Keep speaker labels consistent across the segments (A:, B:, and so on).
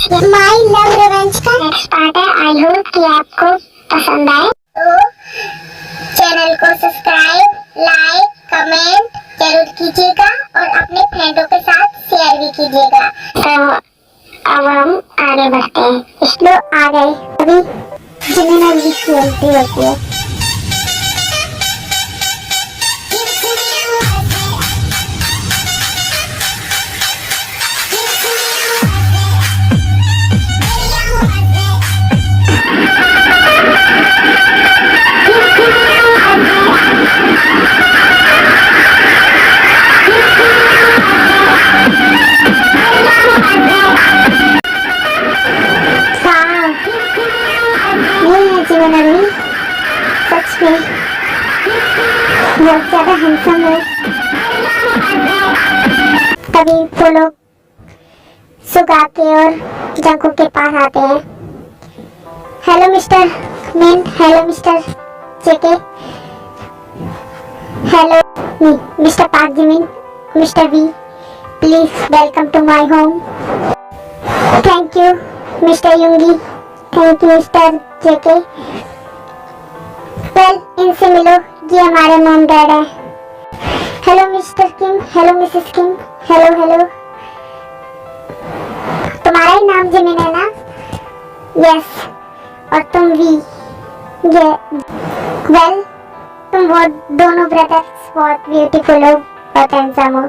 A: My love revenge का next part है। I hope कि आपको पसंद आए, तो चैनल को सब्सक्राइब, लाइक, कमेंट जरूर कीजिएगा और अपने फ्रेंडों के साथ शेयर भी कीजिएगा। तो अब हम आगे बढ़ते हैं। स्लो आ गए, अभी जिन्हें भी खेलती होती है। सच में बहुत ज्यादा हैंडसम है। तभी वो लोग सुगा के और जंकू के पास आते हैं। Hello mister Min, hello mister JK, hello mister Park Jimin, mister V, please welcome to my home. Thank you mister Yoongi, thank you mister JK. Well, इनसे मिलो, ये हमारे मॉम डैड है। Hello mister Kim, hello Mrs Kim, hello hello. तुम्हारा ही नाम Jimin है ना? यस, और तुम वी। ये वेल, तुम वो दोनों ब्रदर्स बहुत ब्यूटीफुल हो, बहुत हैंडसम हो।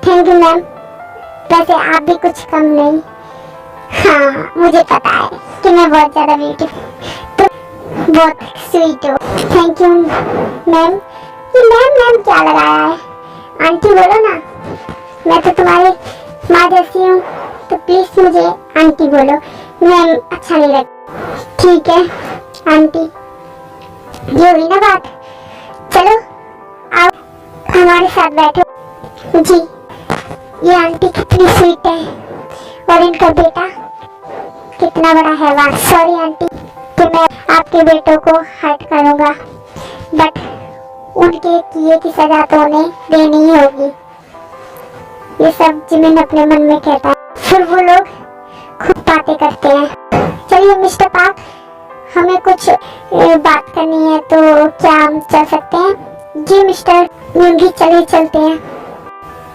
A: थैंक यू मैम, वैसे आप भी कुछ कम नहीं। हाँ, मुझे पता है कि मैं बहुत ज्यादा ब्यूटीफुल, बहुत स्वीट हो। Thank you ma'am. ये मैम मैम क्या लगाया है? आंटी बोलो ना, मैं तो तुम्हारी माँ जैसी हूँ, तो प्लीज मुझे आंटी बोलो, मैम अच्छा नहीं लगता। ठीक है आंटी, ये हुई ना बात। चलो आओ हमारे साथ बैठो। जी, ये आंटी कितनी स्वीट है और इनका बेटा कितना बड़ा है। वाह, सॉरी आंटी कि मैं आपके बेटों को हर्ट करूंगा, बट उनके किए की सजा तो उन्हें देनी ही होगी। ये सब जिमिन अपने मन में कहता है, फिर वो लोग खुद बातें करते हैं। चलिए मिस्टर पार्क, हमें कुछ बात करनी है, तो क्या हम चल सकते हैं? जी मिस्टर युंगी, चलिए चलते हैं।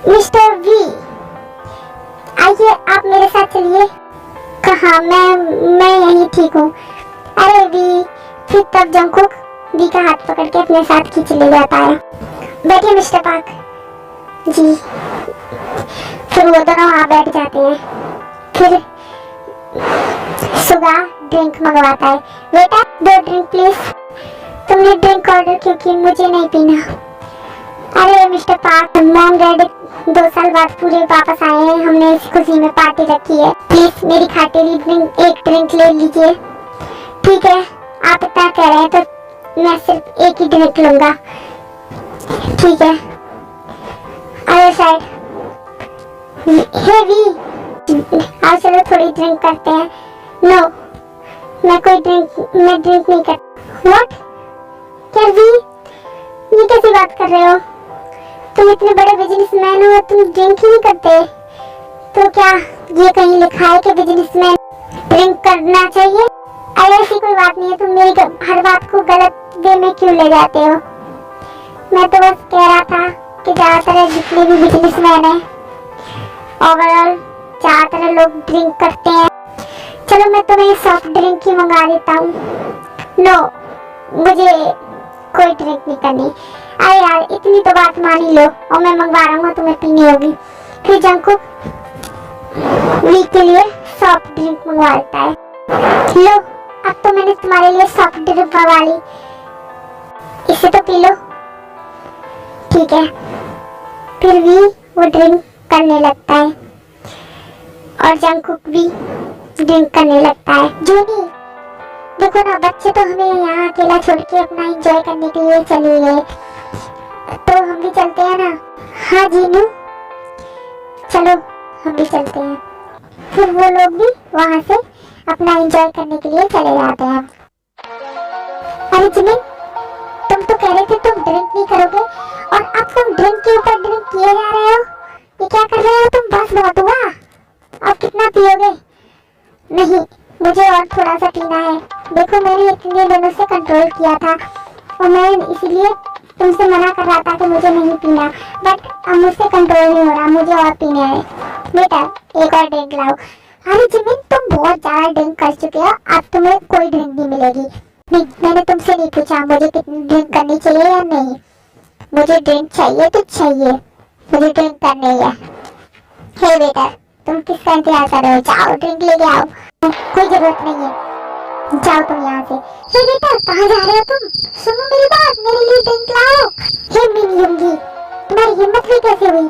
A: मिस्टर वी, आइए आप मेरे साथ चलिए। कहाँ? मैं यहीं ठीक हूँ। अरे वी, फिर तब जंकुक वी का हाथ पकड़ के अपने साथ खींच ले जाता है। बैठिए मिस्टर पार्क। जी, फिर वो दोनों वहाँ बैठ जाते हैं। फिर सुगा ड्रिंक मंगवाता है। बेटा 2 ड्रिंक प्लीज। तुमने ड्रिंक ऑर्डर क्यों की? मुझे नहीं पीना। अरे मिस्टर पार्क, मॉम डैड 2 साल बाद पूरे वापस आए हैं, हमने इस खुशी में पार्टी रखी है, प्लीज मेरी खाटेरी ड्रिंक, एक ड्रिंक ले लीजिए। ठीक है, आप इतना कह रहे हैं तो मैं सिर्फ एक ही ड्रिंक लूंगा। ठीक है, अरे साइड। हे वी, आओ चलो थोड़ी ड्रिंक करते हैं। नो, मैं ड्रिंक नहीं करता। व्हाट? क्या वी, ये कैसी बात कर रहे हो? तुम इतने बड़े बिजनेसमैन हो, तुम ड्रिंक ही नहीं करते? तो क्या ये कहीं लिखा है कि बिजनेसमैन ड्रिंक करना चाहिए? अरे ऐसी कोई बात नहीं है, तुम मेरी हर बात को गलत वे में क्यों ले जाते हो? मैं तो बस कह रहा था कि ज्यादातर जितने भी बिजनेसमैन हैं, ओवरऑल ज्यादातर लोग ड्रिंक करते हैं। चलो मैं तुम्हें सॉफ्ट ड्रिंक ही मंगा देता हूँ। नो, मुझे कोई ड्रिंक नहीं करनी। अरे यार, इतनी तो बात मान ही लो, और मैं मंगवा रहा हूँ, तुम्हें पीनी होगी। फिर जंकुक वी के लिए सॉफ्ट ड्रिंक मंगवा देता है। लो, अब तो मैंने तुम्हारे लिए सॉफ्ट ड्रिंक मंगवा ली, इसे तो पी लो। ठीक है, फिर भी वो ड्रिंक करने लगता है और जंकुक भी ड्रिंक करने लगता है। जूनी, देखो ना, बच्चे तो हमें यहाँ अकेला छोड़ के अपना एंजॉय करने के लिए चले गए, तो हम भी चलते हैं ना? हाँ जीनू, चलो हम भी चलते हैं। फिर वो लोग भी वहाँ से अपना एंजॉय करने के लिए चले जाते हैं। अरे जिमिन, तुम तो कह रहे थे तुम ड्रिंक नहीं करोगे, और अब तुम ड्रिंक के ऊपर ड्रिंक किए जा रहे हो। ये क्या कर रहे हो तुम? बस बहुत हुआ, अब कितना पियोगे? नहीं, मुझे और थोड़ा सा पीना है। देखो मैंने इतने दिनों से कंट्रोल किया था और मैं इसीलिए तुमसे मना कर रहा था कि मुझे नहीं पीना, बट अब मुझसे कंट्रोल नहीं हो रहा, मुझे और पीने हैं। बेटा एक और ड्रिंक लाओ। अरे जिमिन तुम बहुत ज्यादा ड्रिंक कर चुके हो, अब तुम्हें कोई ड्रिंक नहीं मिलेगी। नहीं, मैंने तुमसे नहीं पूछा मुझे कितनी ड्रिंक करनी चाहिए या नहीं। मुझे ड्रिंक चाहिए तो चाहिए, मुझे ड्रिंक करनी है। हे बेटा तुम किसका इंतजार कर रहे हो, जाओ ड्रिंक लेके आओ। कोई जरूरत नहीं है, जाओ तुम यहाँ से। हे बेटा कहाँ जा रहे हो तुम, सुनो मेरी बात, मेरे लिए ड्रिंक लाओ। हे मेरी यंगी, तुम्हारी हिम्मत भी कैसे हुई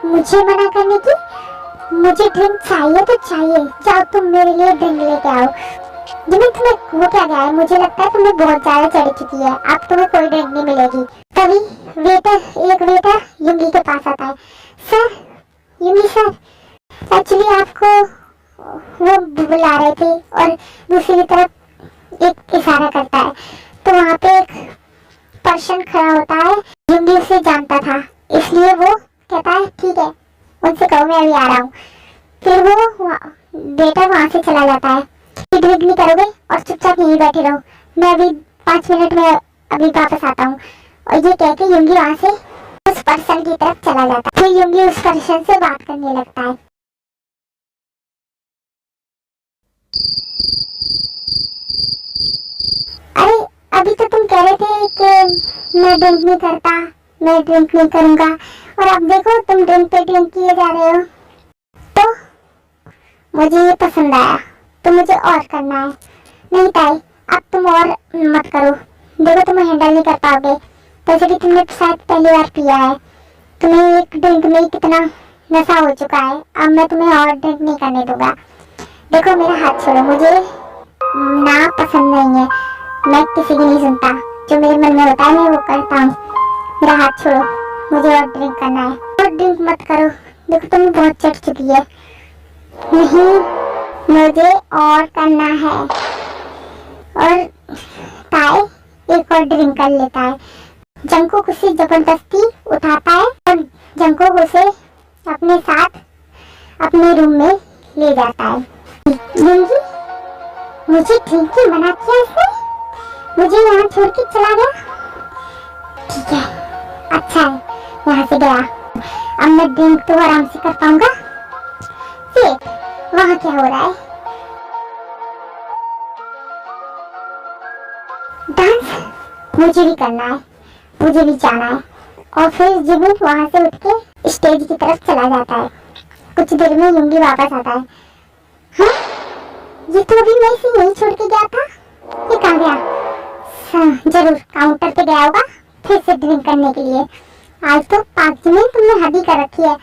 A: मुझे मना करने की। मुझे ड्रिंक चाहिए तो चाहिए, जाओ तुम मेरे लिए ड्रिंक लेके आओ। जिमिन तुम्हें हो क्या गया है, मुझे लगता है तुम्हें बहुत ज्यादा चढ़ चुकी है, अब तुम्हें कोई ड्रिंक नहीं मिलेगी। तभी एक वेटर युंगी के पास आता है। सर, युंगी सर, एक्चुअली आपको वो बुला रहे थे, और दूसरी तरफ एक इशारा करता है, तो वहाँ पे एक पर्सन खड़ा होता है। युंगी उसे जानता था, इसलिए वो कहता है ठीक है उनसे कहो मैं अभी आ रहा हूँ। फिर वो बेटा वहाँ से चला जाता है। ड्रिंक नहीं करोगे और चुपचाप यहीं बैठे रहो, मैं अभी 5 मिनट में अभी वापस आता हूँ। और ये कह के युंगी वहाँ से उस पर्सन की तरफ चला जाता है। फिर युंगी उस पर्सन से बात करने लगता है। अरे अभी तो तुम कह रहे थे कि मैं ड्रिंक नहीं करता, मैं ड्रिंक नहीं करूंगा, और अब देखो तुम ड्रिंक पे ड्रिंक किए जा रहे हो। तो मुझे ये पसंद आया, तो मुझे और करना है। नहीं ताई, अब तुम और मत करो, देखो तुम हैंडल नहीं कर पाओगे, वैसे भी तुमने शायद पहली बार पिया है, तुम्हें एक ड्रिंक में ही कितना नशा हो चुका है, अब मैं तुम्हें और ड्रिंक नहीं करने दूंगा। देखो मेरा हाथ छोड़ो, मुझे ना पसंद नहीं है, मैं किसी की नहीं सुनता, जो मेरे मन में होता है मैं वो करता हूँ। मेरा हाथ छोड़ो, मुझे और ड्रिंक करना है। और ड्रिंक मत करो, देखो तुम बहुत चढ़ चुकी है। नहीं, मुझे और करना है। और ताई एक और ड्रिंक कर लेता है। जंकुक उसे जबरदस्ती उठाता है और जंकुक उसे अपने साथ अपने रूम में ले जाता है। युंगी, मुझे ड्रिंक की मना किया इसने, मुझे यहाँ छोड़ के चला गया। ठीक है, अच्छा है यहाँ से गया, अब मैं ड्रिंक तो आराम से कर पाऊंगा। वहाँ क्या हो रहा है, डांस मुझे भी करना है, मुझे भी जाना है। और फिर जिमिन वहाँ से उठ के स्टेज की तरफ चला जाता है। कुछ देर में युंगी वापस आता है। हाँ, ये तो अभी मैं इसे यहीं छोड़ के गया था, ये कहाँ गया? जरूर काउंटर पे गया होगा फिर से ड्रिंक करने के लिए। आज तो पाक जिमिन तुमने हद ही कर रखी है।